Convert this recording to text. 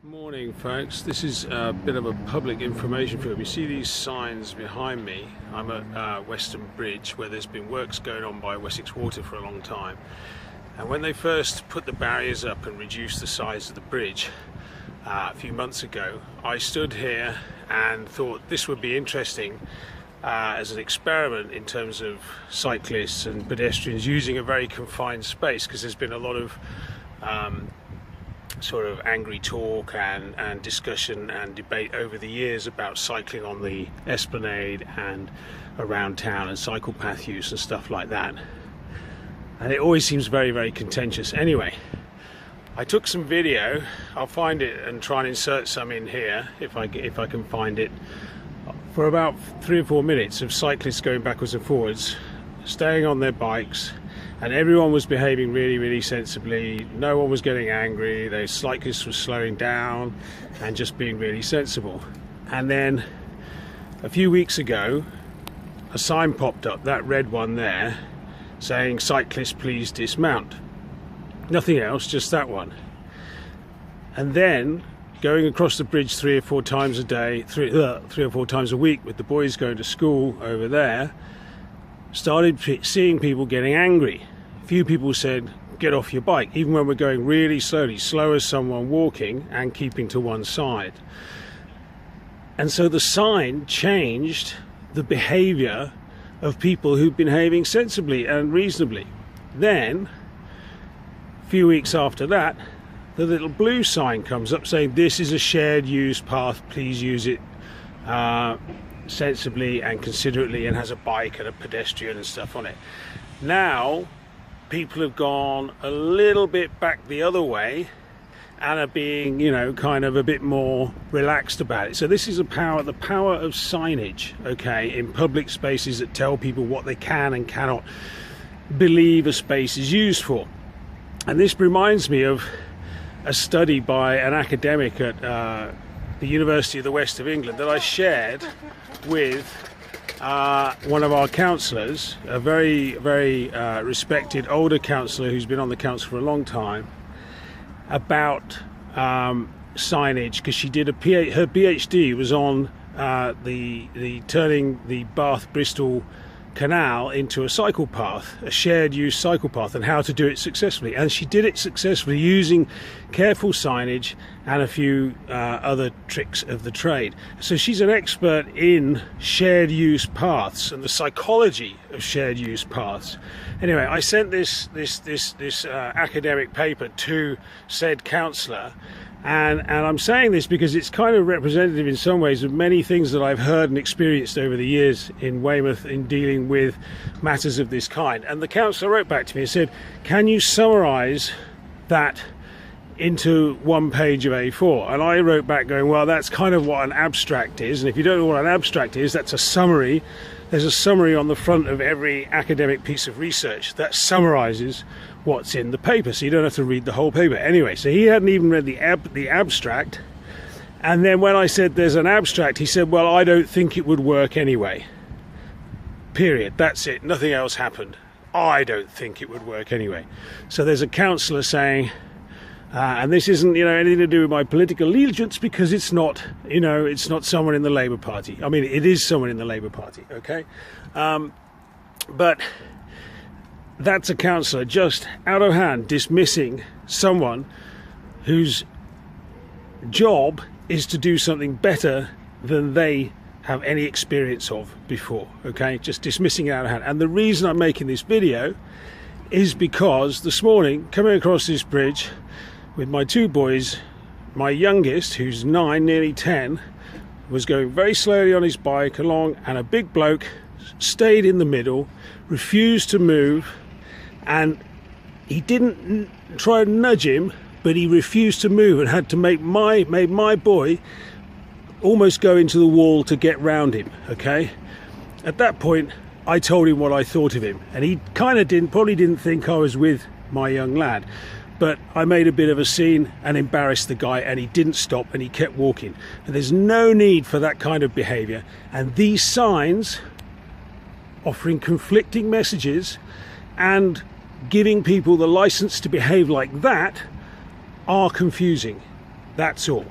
Morning folks, this is a bit of a public information film. You see these signs behind me. I'm at Westham Bridge, where there's been works going on by Wessex Water for a long time, and when they first put the barriers up and reduced the size of the bridge a few months ago, I stood here and thought this would be interesting as an experiment in terms of cyclists and pedestrians using a very confined space, because there's been a lot of sort of angry talk and discussion and debate over the years about cycling on the esplanade and around town and cycle path use and stuff like that, and it always seems very, very contentious. Anyway, I took some video. I'll find it and try and insert some in here if I can find it, for about 3 or 4 minutes of cyclists going backwards and forwards, staying on their bikes, and everyone was behaving really, really sensibly. No one was getting angry. The cyclists were slowing down and just being really sensible. And then a few weeks ago, a sign popped up, that red one there, saying "Cyclists please dismount." Nothing else, just that one. And then going across the bridge 3 or 4 times a day, three or four times a week, with the boys going to school over there, started seeing people getting angry. A few people said, "Get off your bike," even when we're going really slowly, slow as someone walking and keeping to one side. And so the sign changed the behavior of people who've been behaving sensibly and reasonably. Then, a few weeks after that, the little blue sign comes up saying, "This is a shared use path, please use it sensibly and considerately," and has a bike and a pedestrian and stuff on it. Now people have gone a little bit back the other way and are being, you know, kind of a bit more relaxed about it. So this is the power of signage, okay, in public spaces that tell people what they can and cannot believe a space is used for. And this reminds me of a study by an academic at the University of the West of England that I shared with one of our councillors, a very, very respected older councillor who's been on the council for a long time, about signage, because she did her PhD was on the turning the Bath-Bristol canal into a cycle path, a shared use cycle path, and how to do it successfully. And she did it successfully using careful signage and a few other tricks of the trade. So she's an expert in shared use paths and the psychology of shared use paths. Anyway, I sent this academic paper to said councillor, and I'm saying this because it's kind of representative in some ways of many things that I've heard and experienced over the years in Weymouth in dealing with matters of this kind. And the councillor wrote back to me and said, "Can you summarise that into 1 page of A4? And I wrote back going, "Well, that's kind of what an abstract is, and if you don't know what an abstract is, that's a summary. There's a summary on the front of every academic piece of research that summarises what's in the paper, so you don't have to read the whole paper." Anyway, so he hadn't even read the abstract, and then when I said there's an abstract, he said, "Well, I don't think it would work anyway." Period. That's it. Nothing else happened. I don't think it would work anyway. So there's a councillor saying, and this isn't, you know, anything to do with my political allegiance, because it's not, you know, it's not someone in the Labour Party. I mean, it is someone in the Labour Party, okay? But that's a councillor just out of hand dismissing someone whose job is to do something better than they have any experience of before, okay? Just dismissing it out of hand. And the reason I'm making this video is because this morning, coming across this bridge with my 2 boys, my youngest, who's 9, nearly 10, was going very slowly on his bike along, and a big bloke stayed in the middle, refused to move, and he didn't try and nudge him, but he refused to move and had to made my boy almost go into the wall to get round him, okay? At that point, I told him what I thought of him, and he kind of probably didn't think I was with my young lad. But I made a bit of a scene and embarrassed the guy, and he didn't stop, and he kept walking. And there's no need for that kind of behaviour. And these signs, offering conflicting messages and giving people the license to behave like that, are confusing. That's all.